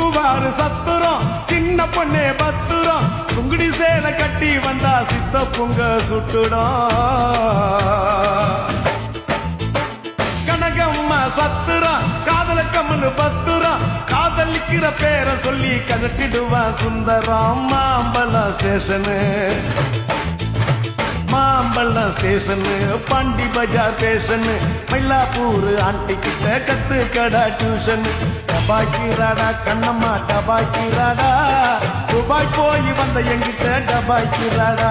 தூக்குவாரு சத்துரம் சின்ன பொண்ணே பத்துரம் சுங்குடி சேலை கட்டி வந்தா சித்த பொங்க சுட்டுடும் கனகம்மா சத்துரம் காதல கம்மனு பத்துரம் காதலிக்கிற பேரை சொல்லி கனட்டிடுவா சுந்தரம் மாம்பழம் ஸ்டேஷனு மாம்பழம் ஸ்டேஷனு பாண்டி பஜார் ஸ்டேஷனு மயிலாப்பூர் ஆண்டி கிட்ட கத்து கடா டியூஷன் டபாய்க்கிறாடா கண்ணம்மா டபாய்க்கிறாடா துபாய் போய் வந்த எங்கிட்ட டபாய்க்கிறாடா